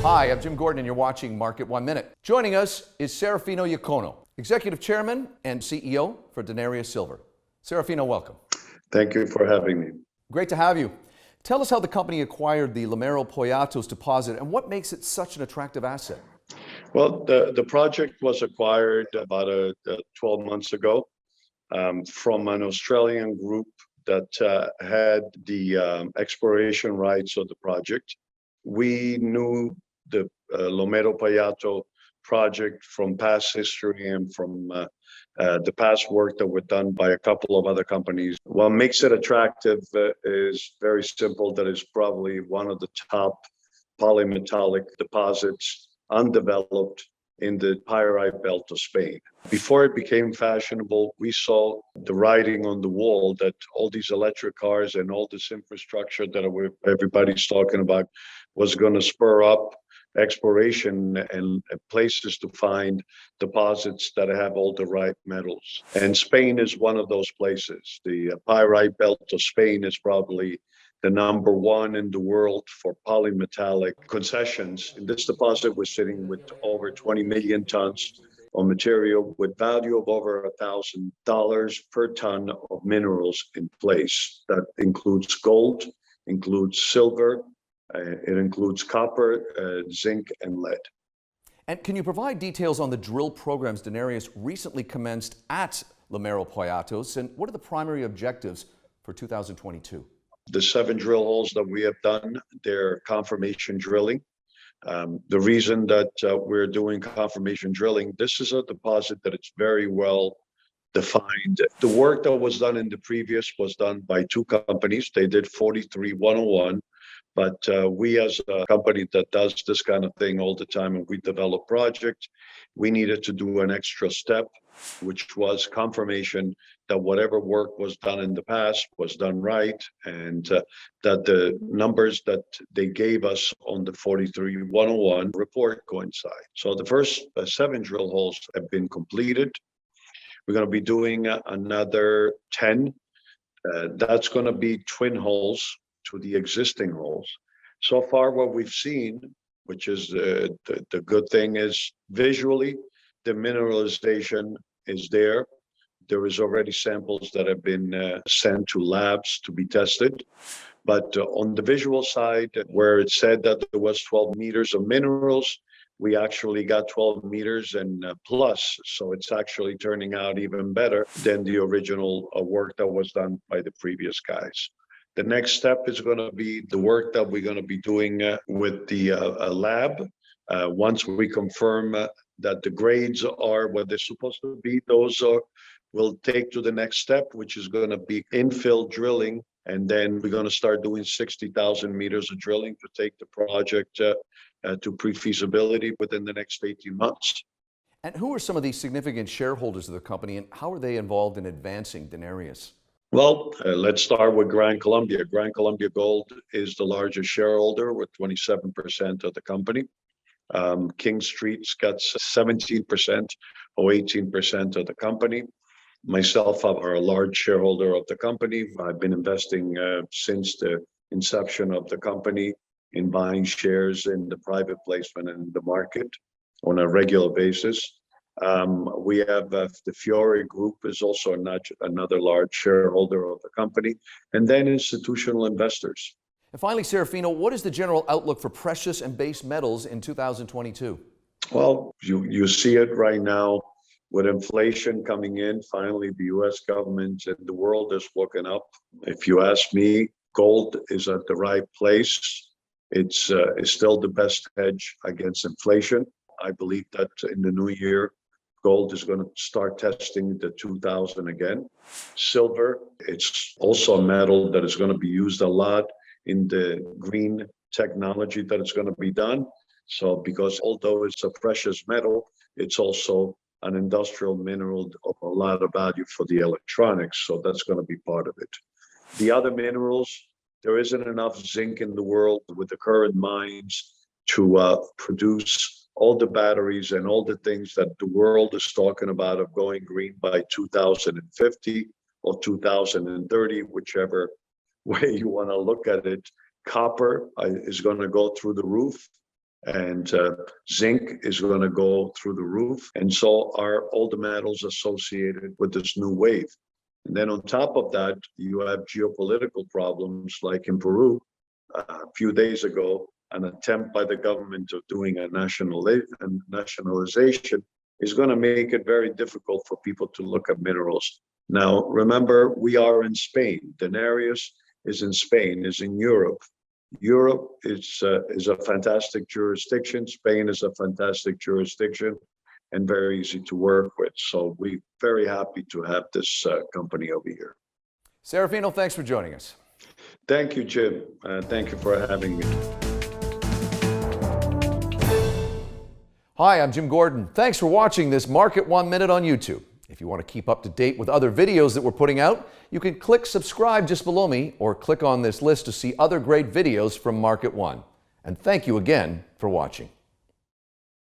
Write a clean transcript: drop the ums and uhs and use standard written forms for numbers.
Hi, I'm Jim Gordon, and you're watching Market 1 Minute. Joining us is Serafino Iacono, Executive Chairman and CEO for Denarius Silver. Serafino, welcome. Thank you for having me. Great to have you. Tell us how the company acquired the Lomero-Poyatos deposit and what makes it such an attractive asset. Well, the project was acquired about 12 months ago from an Australian group that had the exploration rights of the project. We knew the Lomero-Poyatos project from past history and from the past work that were done by a couple of other companies. What makes it attractive is very simple, that it's probably one of the top polymetallic deposits undeveloped in the pyrite belt of Spain. Before it became fashionable, we saw the writing on the wall that all these electric cars and all this infrastructure that everybody's talking about was going to spur up exploration and places to find deposits that have all the right metals. And Spain is one of those places. The pyrite belt of Spain is probably the number one in the world for polymetallic concessions. And this deposit was sitting with over 20 million tons of material with value of over $1,000 per ton of minerals in place. That includes gold, includes silver, it includes copper, zinc, and lead. And can you provide details on the drill programs Denarius recently commenced at Lomero-Poyatos, and what are the primary objectives for 2022? The 7 drill holes that we have done, they're confirmation drilling. The reason that we're doing confirmation drilling, this is a deposit that it's very well defined. The work that was done in the previous was done by 2 companies. They did 43-101. But we, as a company that does this kind of thing all the time, and we develop projects, we needed to do an extra step, which was confirmation that whatever work was done in the past was done right, and that the numbers that they gave us on the 43-101 report coincide. So the first 7 drill holes have been completed. We're going to be doing another 10. That's going to be twin holes to the existing holes. So far, what we've seen, which is the good thing, is visually the mineralization is there. There is already samples that have been sent to labs to be tested. But on the visual side, where it said that there was 12 meters of minerals, we actually got 12 meters and plus. So it's actually turning out even better than the original work that was done by the previous guys. The next step is going to be the work that we're going to be doing with the lab. Once we confirm that the grades are what they're supposed to be, we'll take to the next step, which is going to be infill drilling. And then we're going to start doing 60,000 meters of drilling to take the project to pre-feasibility within the next 18 months. And who are some of these significant shareholders of the company, and how are they involved in advancing Denarius? Well, let's start with Gran Colombia. Gran Colombia Gold is the largest shareholder with 27% of the company. King Street's got 17% or 18% of the company. Myself, I'm a large shareholder of the company. I've been investing since the inception of the company in buying shares in the private placement and the market on a regular basis. We have the Fiore Group is also another large shareholder of the company, and then institutional investors. And finally, Serafino, what is the general outlook for precious and base metals in 2022? Well, you see it right now with inflation coming in. Finally, the U.S. government and the world is woken up. If you ask me, gold is at the right place. It's still the best hedge against inflation. I believe that in the new year, gold is going to start testing the 2000 again. Silver, it's also a metal that is going to be used a lot in the green technology that is going to be done. So because although it's a precious metal, it's also an industrial mineral of a lot of value for the electronics. So that's going to be part of it. The other minerals, there isn't enough zinc in the world with the current mines to produce all the batteries and all the things that the world is talking about of going green by 2050 or 2030, whichever way you want to look at it. Copper is going to go through the roof. and zinc is going to go through the roof. And so are all the metals associated with this new wave. And then on top of that, you have geopolitical problems like in Peru. A few days ago, an attempt by the government of doing a nationalization is going to make it very difficult for people to look at minerals. Now, remember, we are in Spain. Denarius is in Spain, is in Europe. Europe is a fantastic jurisdiction. Spain is a fantastic jurisdiction and very easy to work with. So we're very happy to have this company over here. Serafino, thanks for joining us. Thank you, Jim. Thank you for having me. Hi, I'm Jim Gordon. Thanks for watching this Market 1 Minute on YouTube. If you want to keep up to date with other videos that we're putting out, you can click subscribe just below me or click on this list to see other great videos from Market 1. And thank you again for watching.